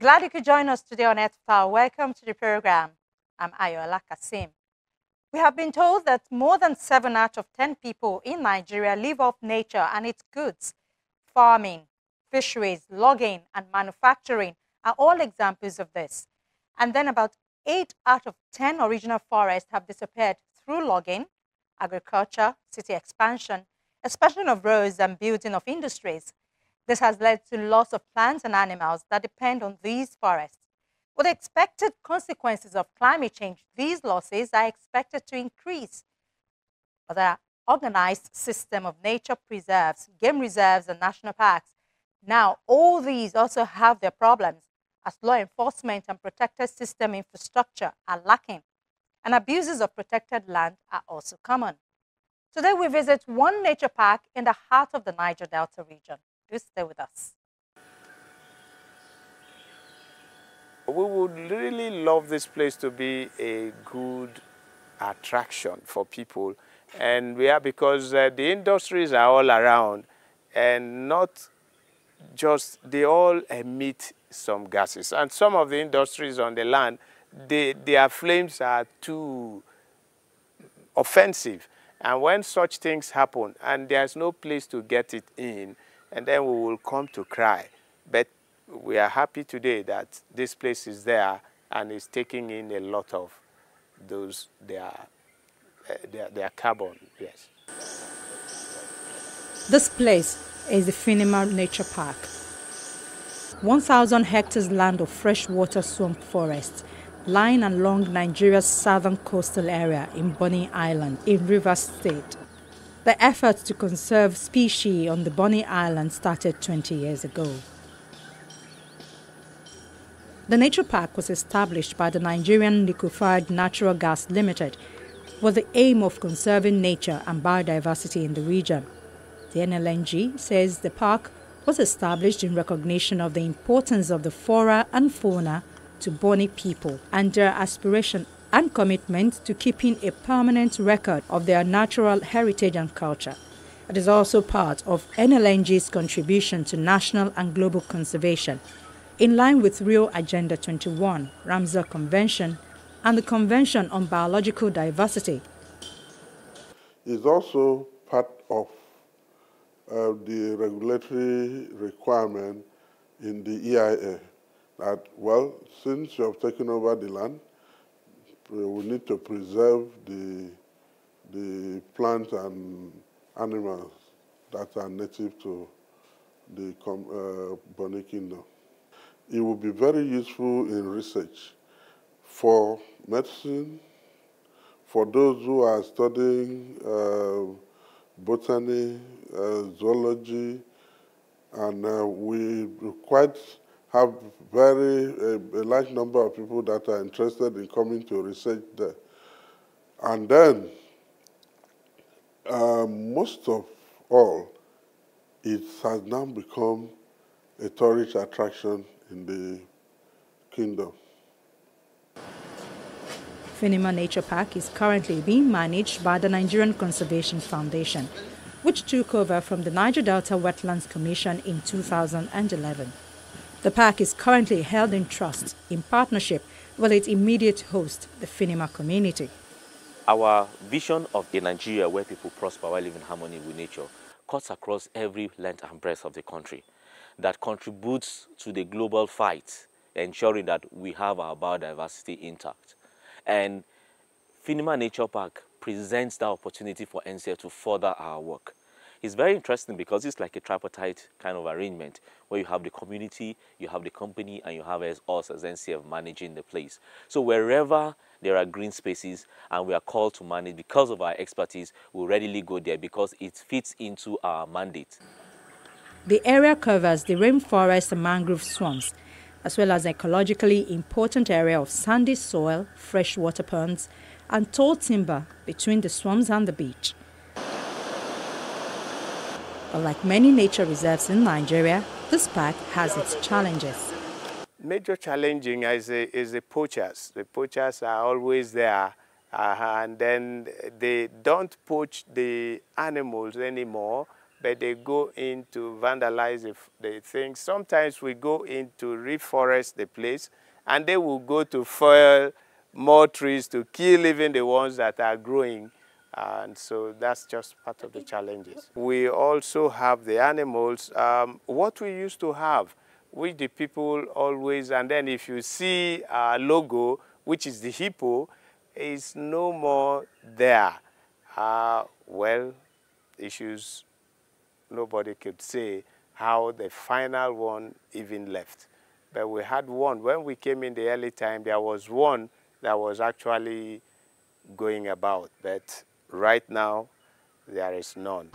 Glad you could join us today on Earth Tower. Welcome to the program. I'm Ayola Kasim. We have been told that more than 7 out of 10 people in Nigeria live off nature and its goods. Farming, fisheries, logging, and manufacturing are all examples of this. And then about 8 out of 10 original forests have disappeared through logging, agriculture, city expansion, expansion of roads, and building of industries. This has led to loss of plants and animals that depend on these forests. With the expected consequences of climate change, these losses are expected to increase. But the organized system of nature preserves, game reserves, and national parks, now all these also have their problems, as law enforcement and protected system infrastructure are lacking, and abuses of protected land are also common. Today we visit one nature park in the heart of the Niger Delta region. Do stay with us. We would really love this place to be a good attraction for people, and we are because the industries are all around, and not just they all emit some gases, and some of the industries on the land, their flames are too offensive, and when such things happen and there's no place to get it in, and then we will come to cry. But we are happy today that this place is there and is taking in a lot of those their carbon. Yes. This place is the Finima Nature Park. 1,000 hectares land of freshwater swamp forest lying along Nigeria's southern coastal area in Bonny Island in Rivers State. The effort to conserve species on the Bonny Island started 20 years ago. The nature park was established by the Nigerian Liquefied Natural Gas Limited with the aim of conserving nature and biodiversity in the region. The NLNG says the park was established in recognition of the importance of the flora and fauna to Bonny people and their aspiration and commitment to keeping a permanent record of their natural heritage and culture. It is also part of NLNG's contribution to national and global conservation, in line with Rio Agenda 21, Ramsar Convention, and the Convention on Biological Diversity. It's also part of the regulatory requirement in the EIA that, well, since you have taken over the land, we need to preserve the plants and animals that are native to the Bonny Kingdom. It will be very useful in research for medicine, for those who are studying botany, zoology, and we quite have a large number of people that are interested in coming to research there. And then, most of all, it has now become a tourist attraction in the kingdom. Finima Nature Park is currently being managed by the Nigerian Conservation Foundation, which took over from the Niger Delta Wetlands Commission in 2011. The park is currently held in trust in partnership with its immediate host, the Finima community. Our vision of a Nigeria where people prosper while living in harmony with nature cuts across every length and breadth of the country, that contributes to the global fight, ensuring that we have our biodiversity intact. And Finima Nature Park presents that opportunity for NCF to further our work. It's very interesting because it's like a tripartite kind of arrangement where you have the community, you have the company, and you have us as NCF managing the place. So wherever there are green spaces and we are called to manage because of our expertise, we'll readily go there because it fits into our mandate. The area covers the rainforest and mangrove swamps, as well as an ecologically important area of sandy soil, freshwater ponds, and tall timber between the swamps and the beach. But like many nature reserves in Nigeria, this park has its challenges. Major challenging is the poachers. The poachers are always there, and then they don't poach the animals anymore, but they go in to vandalize the things. Sometimes we go in to reforest the place, and they will go to fell more trees to kill even the ones that are growing. And so that's just part of the challenges. We also have the animals, what we used to have, which the people always, and then if you see our logo, which is the hippo, is no more there. Well, issues, nobody could say how the final one even left. But we had one. When we came in the early time, there was one that was actually going about. But right now, there is none.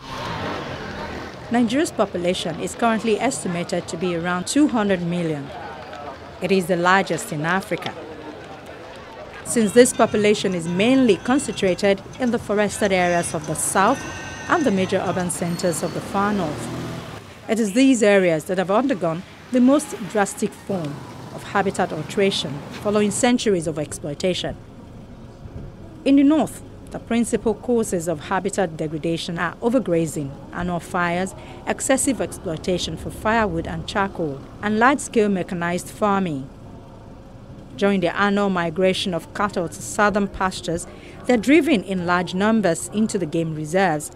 Nigeria's population is currently estimated to be around 200 million. It is the largest in Africa. Since this population is mainly concentrated in the forested areas of the south and the major urban centers of the far north, it is these areas that have undergone the most drastic form of habitat alteration following centuries of exploitation. In the north, the principal causes of habitat degradation are overgrazing, annual fires, excessive exploitation for firewood and charcoal, and large-scale mechanized farming. During the annual migration of cattle to southern pastures, they are driven in large numbers into the game reserves.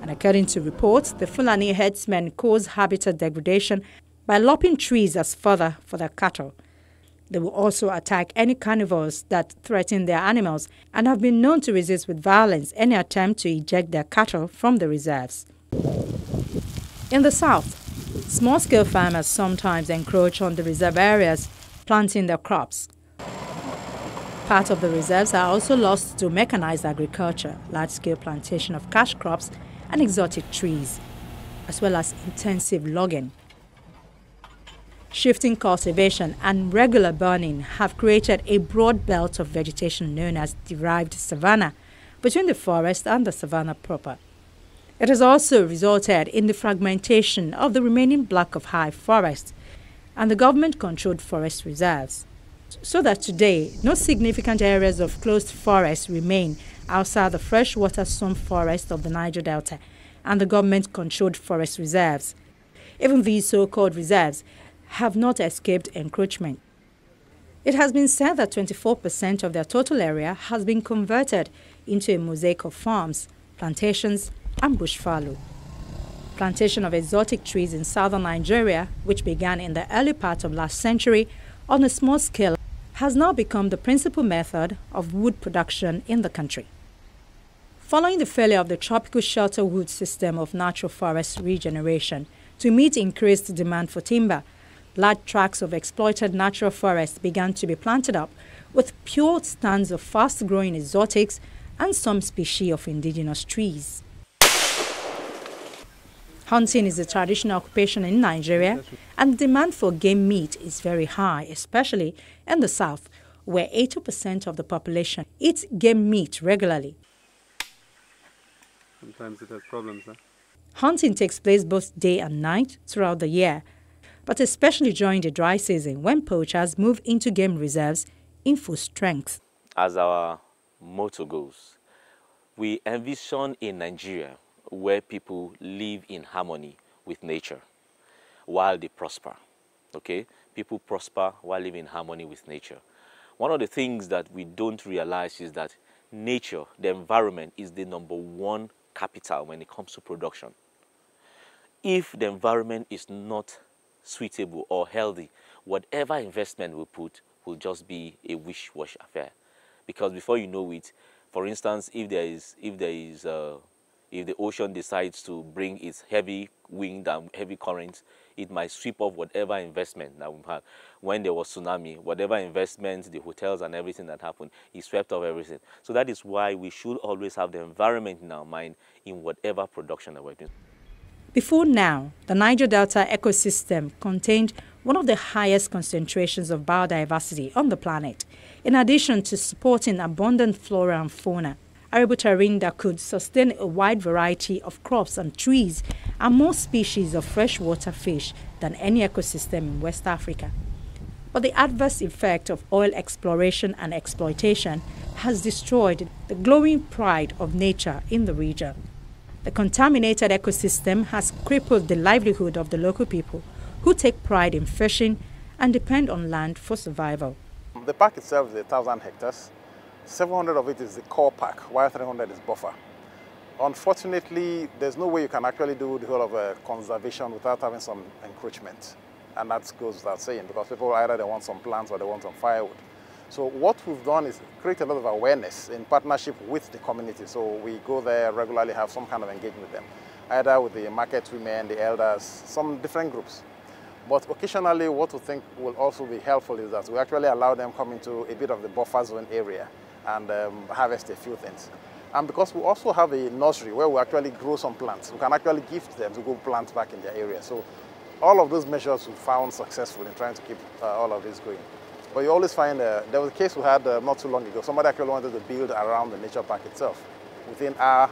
And according to reports, the Fulani herdsmen cause habitat degradation by lopping trees as fodder for their cattle. They will also attack any carnivores that threaten their animals and have been known to resist with violence any attempt to eject their cattle from the reserves. In the south, small-scale farmers sometimes encroach on the reserve areas, planting their crops. Part of the reserves are also lost to mechanized agriculture, large-scale plantation of cash crops and exotic trees, as well as intensive logging. Shifting cultivation and regular burning have created a broad belt of vegetation known as derived savanna between the forest and the savanna proper. It has also resulted in the fragmentation of the remaining block of high forest and the government-controlled forest reserves, so that today no significant areas of closed forest remain outside the freshwater swamp forest of the Niger Delta and the government-controlled forest reserves. Even these so-called reserves have not escaped encroachment. It has been said that 24% of their total area has been converted into a mosaic of farms, plantations, and bush fallow. Plantation of exotic trees in southern Nigeria, which began in the early part of last century on a small scale, has now become the principal method of wood production in the country. Following the failure of the tropical shelter wood system of natural forest regeneration to meet increased demand for timber, large tracts of exploited natural forests began to be planted up with pure stands of fast-growing exotics and some species of indigenous trees. Hunting is a traditional occupation in Nigeria, and the demand for game meat is very high, especially in the south, where 80% of the population eats game meat regularly. Sometimes it has problems, huh? Hunting takes place both day and night throughout the year, but especially during the dry season when poachers move into game reserves in full strength. As our motto goes, we envision a Nigeria where people live in harmony with nature while they prosper. Okay? People prosper while living in harmony with nature. One of the things that we don't realize is that nature, the environment, is the #1 capital when it comes to production. If the environment is not suitable or healthy, whatever investment we put will just be a wish-wash affair. Because before you know it, for instance, if the ocean decides to bring its heavy wind and heavy currents, it might sweep off whatever investment that we had. When there was tsunami, whatever investments, the hotels and everything that happened, it swept off everything. So that is why we should always have the environment in our mind in whatever production that we're doing. Before now, the Niger Delta ecosystem contained one of the highest concentrations of biodiversity on the planet, in addition to supporting abundant flora and fauna, arable terrain that could sustain a wide variety of crops and trees, and more species of freshwater fish than any ecosystem in West Africa. But the adverse effect of oil exploration and exploitation has destroyed the glowing pride of nature in the region. The contaminated ecosystem has crippled the livelihood of the local people, who take pride in fishing and depend on land for survival. The park itself is 1,000 hectares. 700 of it is the core park, while 300 is buffer. Unfortunately, there's no way you can actually do the whole of conservation without having some encroachment. And that goes without saying, because people either they want some plants or they want some firewood. So what we've done is create a lot of awareness in partnership with the community. So we go there regularly, have some kind of engagement with them, either with the market women, the elders, some different groups. But occasionally what we think will also be helpful is that we actually allow them come into a bit of the buffer zone area and harvest a few things. And because we also have a nursery where we actually grow some plants, we can actually gift them to go plant back in their area. So all of those measures we found successful in trying to keep all of this going. But you always find, there was a case we had not too long ago. Somebody actually wanted to build around the nature park itself within our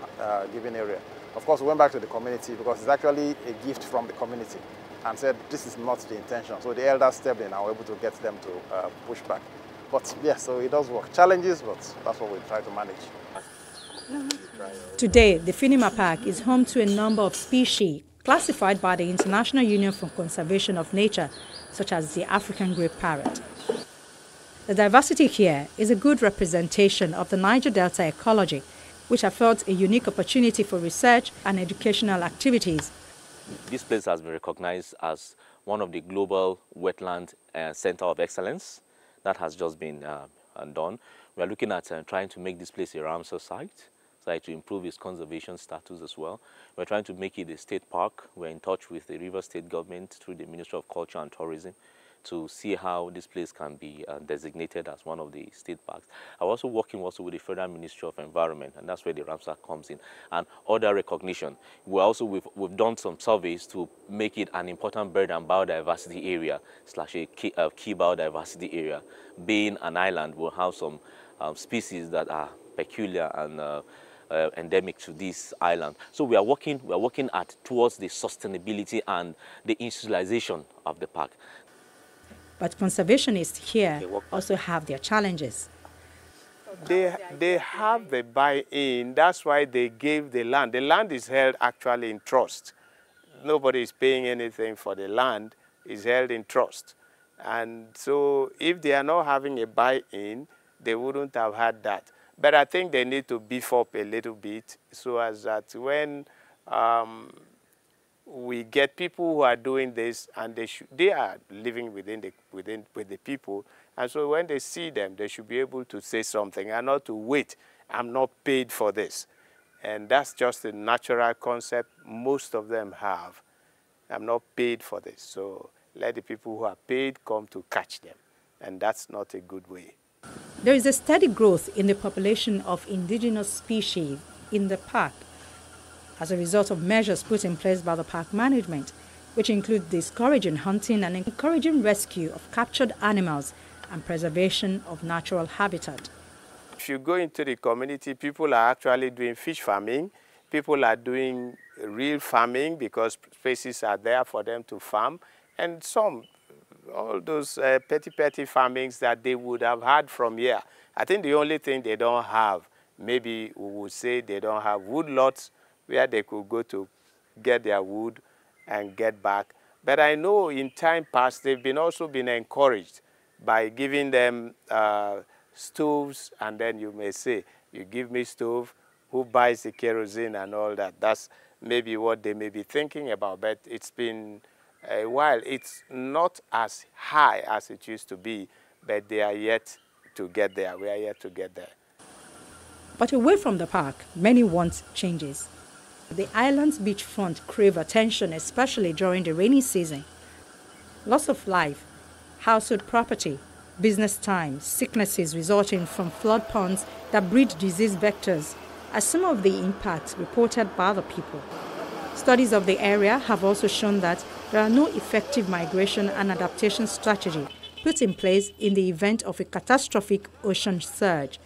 given area. Of course, we went back to the community because it's actually a gift from the community and said this is not the intention. So the elders stepped in and were able to get them to push back. But yeah, so it does work. Challenges, but that's what we try to manage. Today, the Finima Park is home to a number of species classified by the International Union for Conservation of Nature, such as the African grey parrot. The diversity here is a good representation of the Niger Delta ecology, which affords a unique opportunity for research and educational activities. This place has been recognized as one of the global wetland center of excellence. That has just been done. We are looking at trying to make this place a Ramsar site, to improve its conservation status as well. We're trying to make it a state park. We're in touch with the River State government through the Ministry of Culture and Tourism to see how this place can be designated as one of the state parks. I'm also working with the Federal Ministry of Environment, and that's where the Ramsar comes in, and other recognition. We've done some surveys to make it an important bird and biodiversity area / a key biodiversity area. Being an island, will have some species that are peculiar and endemic to this island. So we are working towards the sustainability and the institutionalization of the park. But conservationists here also have their challenges. They have the buy-in. That's why they gave the land. The land is held actually in trust. Nobody is paying anything for the land. It's held in trust. And so if they are not having a buy-in, they wouldn't have had that. But I think they need to beef up a little bit so as that when we get people who are doing this and they are living with the people, and so when they see them, they should be able to say something and not to wait. I'm not paid for this. And that's just a natural concept most of them have. I'm not paid for this. So let the people who are paid come to catch them. And that's not a good way. There is a steady growth in the population of indigenous species in the park as a result of measures put in place by the park management, which include discouraging hunting and encouraging rescue of captured animals and preservation of natural habitat. If you go into the community, people are actually doing fish farming. People are doing real farming because spaces are there for them to farm. And all those petty farmings that they would have had from here. I think the only thing they don't have, maybe we would say they don't have wood lots where they could go to get their wood and get back. But I know in time past, they've also been encouraged by giving them stoves, and then you may say, you give me stove, who buys the kerosene and all that? That's maybe what they may be thinking about, but it's been a while. It's not as high as it used to be, but they are yet to get there. We are yet to get there. But away from the park, many want changes. The island's beachfront crave attention, especially during the rainy season. Loss of life, household property, business time, sicknesses resulting from flood ponds that breed disease vectors are some of the impacts reported by the people. Studies of the area have also shown that there are no effective migration and adaptation strategy put in place in the event of a catastrophic ocean surge.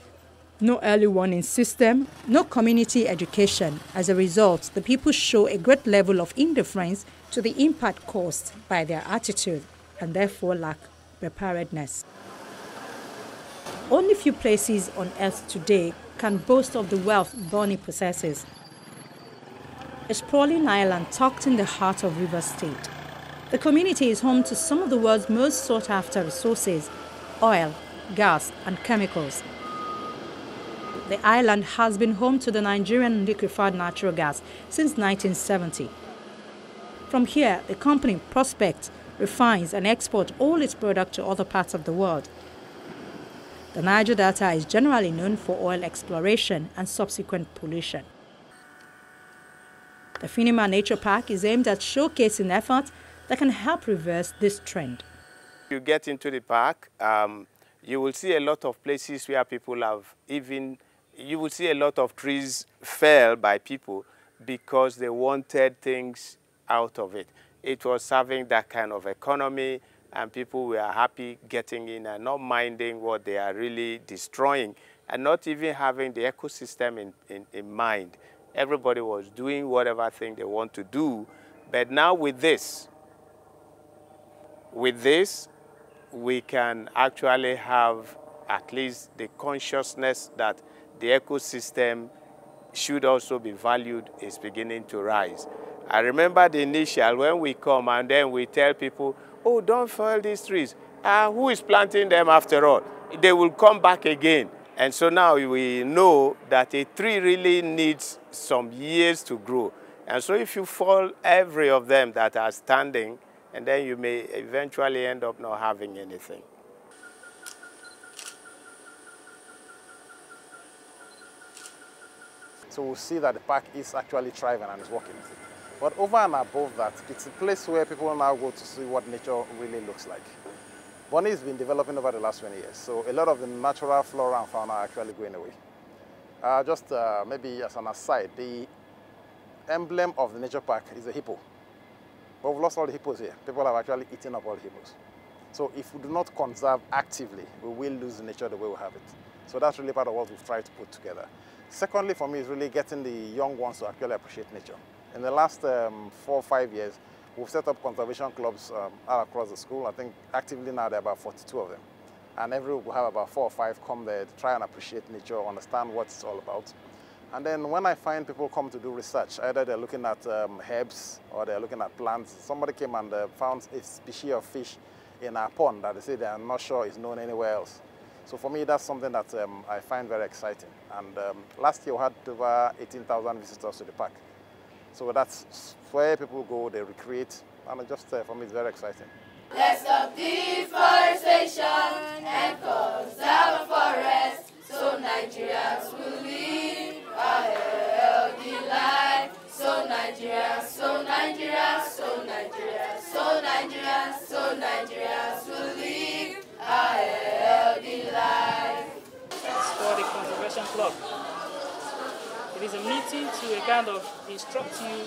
No early warning system, no community education. As a result, the people show a great level of indifference to the impact caused by their attitude and therefore lack preparedness. Only few places on earth today can boast of the wealth Bonny possesses. a sprawling island tucked in the heart of Rivers State. The community is home to some of the world's most sought-after resources: oil, gas, and chemicals. The island has been home to the Nigerian liquefied natural gas since 1970. From here, the company prospects, refines, and exports all its products to other parts of the world. The Niger Delta is generally known for oil exploration and subsequent pollution. The Finima Nature Park is aimed at showcasing efforts that can help reverse this trend. You get into the park, you will see a lot of places where people have you will see a lot of trees fell by people because they wanted things out of it. It was serving that kind of economy, and people were happy getting in and not minding what they are really destroying, and not even having the ecosystem in mind. Everybody was doing whatever thing they want to do. But now with this, we can actually have at least the consciousness that the ecosystem should also be valued is beginning to rise. I remember the initial when we come and then we tell people, oh, don't fell these trees. Who is planting them after all? They will come back again. And so now we know that a tree really needs some years to grow. And so if you fall every of them that are standing, and then you may eventually end up not having anything. So we'll see that the park is actually thriving and is working. But over and above that, it's a place where people now go to see what nature really looks like. Bonny has been developing over the last 20 years, so a lot of the natural flora and fauna are actually going away. Just maybe as an aside, the emblem of the nature park is a hippo. But we've lost all the hippos here. People have actually eaten up all the hippos. So if we do not conserve actively, we will lose the nature the way we have it. So that's really part of what we've tried to put together. Secondly, for me, is really getting the young ones to actually appreciate nature. In the last 4 or 5 years, we've set up conservation clubs all across the school. I think actively now there are about 42 of them. And every week we have about 4 or 5 come there to try and appreciate nature, understand what it's all about. And then when I find people come to do research, either they're looking at herbs or they're looking at plants. Somebody came and found a species of fish in our pond that they say they are not sure is known anywhere else. So for me, that's something that I find very exciting. And last year we had over 18,000 visitors to the park. So that's where people go, they recreate, and just for me, it's very exciting. Let's stop deforestation and conserve the forest so Nigerians will live a healthy life. So Nigerians, so Nigerians, so Nigerians, so Nigerians, so Nigerians will live a healthy life. It's called the Conservation Club. It is a meeting to kind of instruct you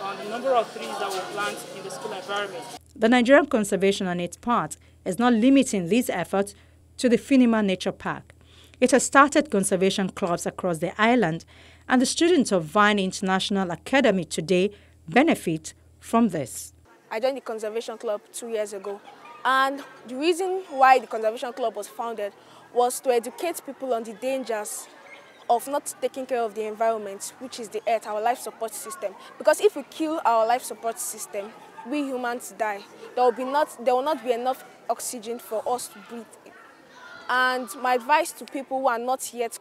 on the number of trees that will plant in the school environment. The Nigerian Conservation, on its part, is not limiting these efforts to the Finima Nature Park. It has started conservation clubs across the island, and the students of Buyin International Academy today benefit from this. I joined the Conservation Club 2 years ago, and the reason why the Conservation Club was founded was to educate people on the dangers of not taking care of the environment, which is the earth, our life support system. Because if we kill our life support system, we humans die. There will not be enough oxygen for us to breathe. And my advice to people who are not yet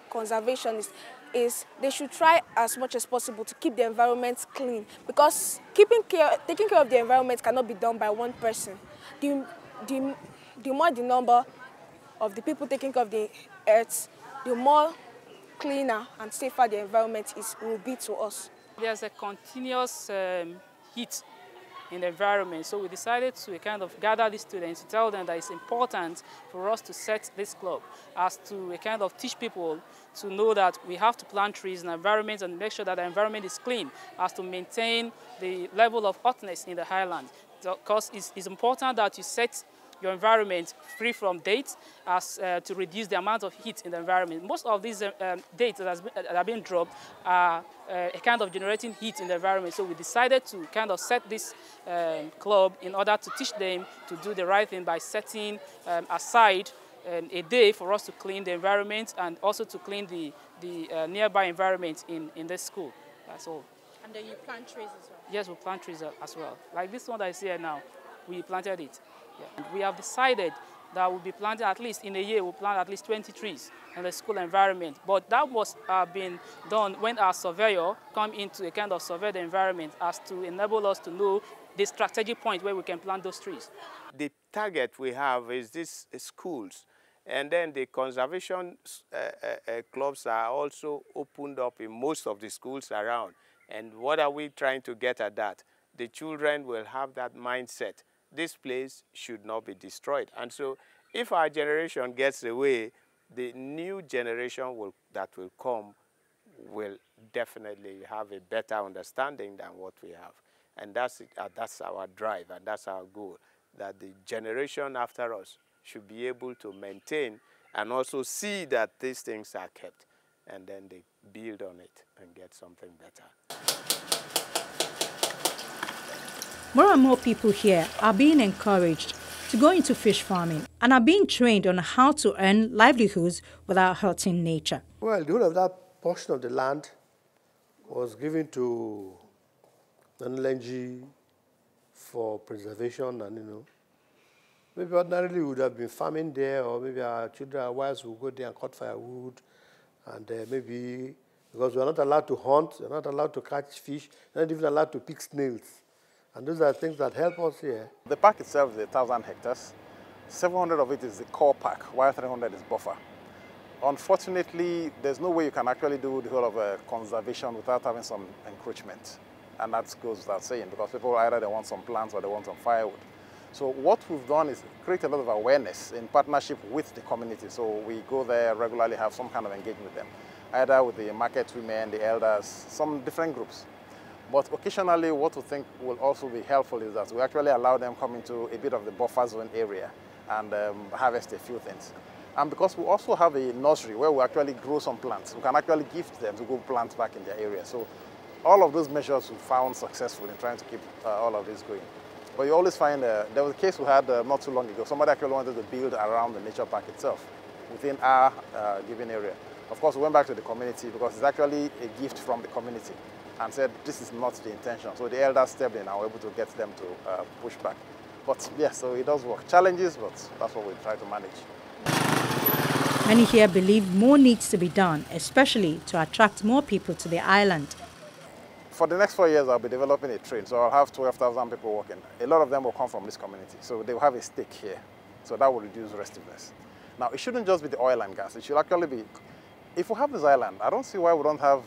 conservationists is they should try as much as possible to keep the environment clean. Because taking care of the environment cannot be done by one person. The more the number of the people taking care of the earth, the more cleaner and safer the environment will be to us. There's a continuous heat in the environment, so we decided to kind of gather the students to tell them that it's important for us to set this club as to kind of teach people to know that we have to plant trees in the environment and make sure that the environment is clean, as to maintain the level of hotness in the highland. Because it's important that you set your environment free from dates as to reduce the amount of heat in the environment. Most of these dates that have been dropped are a kind of generating heat in the environment. So we decided to kind of set this club in order to teach them to do the right thing by setting aside a day for us to clean the environment and also to clean the nearby environment in this school. That's all. And then you plant trees as well? Yes, we plant trees as well. Like this one that I see here now, we planted it. Yeah. And we have decided that we'll be planting at least in a year, we'll plant at least 20 trees in the school environment. But that was being done when our surveyor come in to a kind of survey the environment as to enable us to know the strategic point where we can plant those trees. The target we have is these schools. And then the conservation clubs are also opened up in most of the schools around. And what are we trying to get at that? The children will have that mindset. This place should not be destroyed. And so if our generation gets away, the new generation that will come will definitely have a better understanding than what we have. And that's our drive, and that's our goal, that the generation after us should be able to maintain and also see that these things are kept, and then they build on it and get something better. More and more people here are being encouraged to go into fish farming and are being trained on how to earn livelihoods without hurting nature. Well, the whole of that portion of the land was given to the LNG for preservation, and maybe ordinarily we would have been farming there, or maybe our children, our wives would go there and cut firewood, and maybe because we're not allowed to hunt, we're not allowed to catch fish, we're not even allowed to pick snails. And those are things that help us here. The park itself is 1,000 hectares. 700 of it is the core park, while 300 is buffer. Unfortunately, there's no way you can actually do the whole of conservation without having some encroachment. And that goes without saying, because people either they want some plants or they want some firewood. So what we've done is create a lot of awareness in partnership with the community. So we go there regularly, have some kind of engagement with them, either with the market women, the elders, some different groups. But occasionally, what we think will also be helpful is that we actually allow them come into a bit of the buffer zone area and harvest a few things. And because we also have a nursery where we actually grow some plants, we can actually gift them to go plant back in their area. So all of those measures we found successful in trying to keep all of this going. But you always find, there was a case we had not too long ago. Somebody actually wanted to build around the nature park itself within our given area. Of course, we went back to the community because it's actually a gift from the community and said this is not the intention. So the elders stepped in and were able to get them to push back. But yeah, so it does work. Challenges, but that's what we try to manage. Many here believe more needs to be done, especially to attract more people to the island. For the next 4 years, I'll be developing a train, so I'll have 12,000 people working. A lot of them will come from this community, so they will have a stake here. So that will reduce restiveness. Now, it shouldn't just be the oil and gas. It should actually be, if we have this island, I don't see why we don't have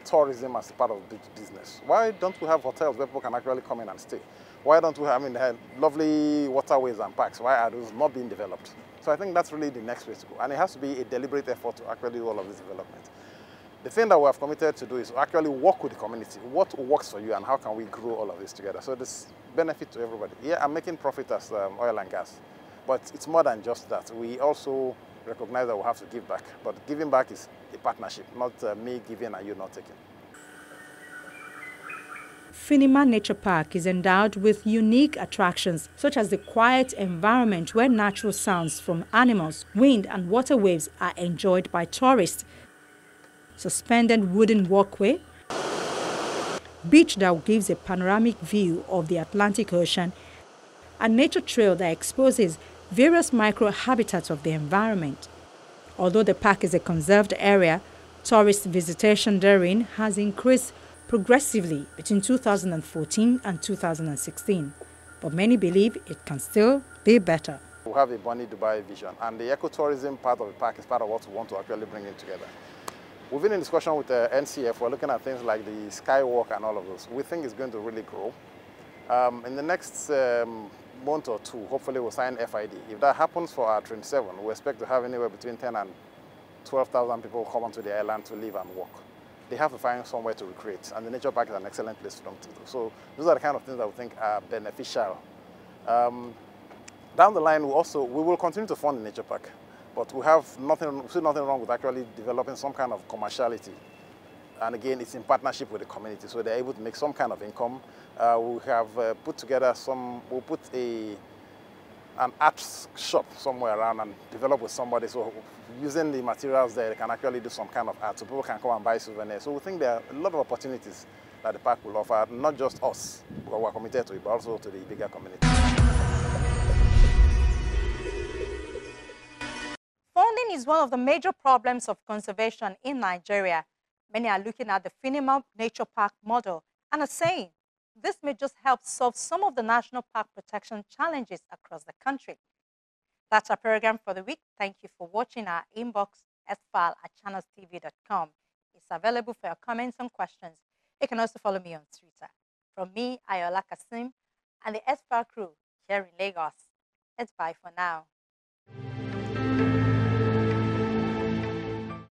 tourism as part of the business. Why don't we have hotels where people can actually come in and stay? Why don't we have, lovely waterways and parks? Why are those not being developed? So I think that's really the next way to go. And it has to be a deliberate effort to actually do all of this development. The thing that we have committed to do is actually work with the community. What works for you and how can we grow all of this together? So this benefit to everybody. Yeah, I'm making profit as oil and gas, but it's more than just that. We also recognize that we have to give back, but giving back is a partnership, not me giving and you not taking. Finima Nature Park is endowed with unique attractions such as the quiet environment where natural sounds from animals, wind and water waves are enjoyed by tourists, suspended wooden walkway, beach that gives a panoramic view of the Atlantic Ocean, a nature trail that exposes various microhabitats of the environment. Although the park is a conserved area, tourist visitation therein has increased progressively between 2014 and 2016, but many believe it can still be better. We have a Bonny Dubai vision, and the ecotourism part of the park is part of what we want to actually bring in together. We've been in discussion with the NCF. We're looking at things like the Skywalk and all of those. We think it's going to really grow. In the next month or two, hopefully we'll sign FID. If that happens for our Train 7, we expect to have anywhere between 10 and 12,000 people come onto the island to live and work. They have to find somewhere to recreate, and the nature park is an excellent place for them to do. So those are the kind of things that we think are beneficial. Down the line, we will continue to fund the nature park, but we see nothing wrong with actually developing some kind of commerciality. And again, it's in partnership with the community, so they're able to make some kind of income. We have put together we'll put an art shop somewhere around and develop with somebody. So using the materials there, they can actually do some kind of art, so people can come and buy souvenirs. So we think there are a lot of opportunities that the park will offer, not just us, because we're committed to it, but also to the bigger community. Funding is one of the major problems of conservation in Nigeria. Many are looking at the Finima Nature Park model and are saying this may just help solve some of the national park protection challenges across the country. That's our program for the week. Thank you for watching our inbox sfile@channelstv.com. It's available for your comments and questions. You can also follow me on Twitter. From me, Ayola Kasim, and the SFile crew here in Lagos. It's bye for now.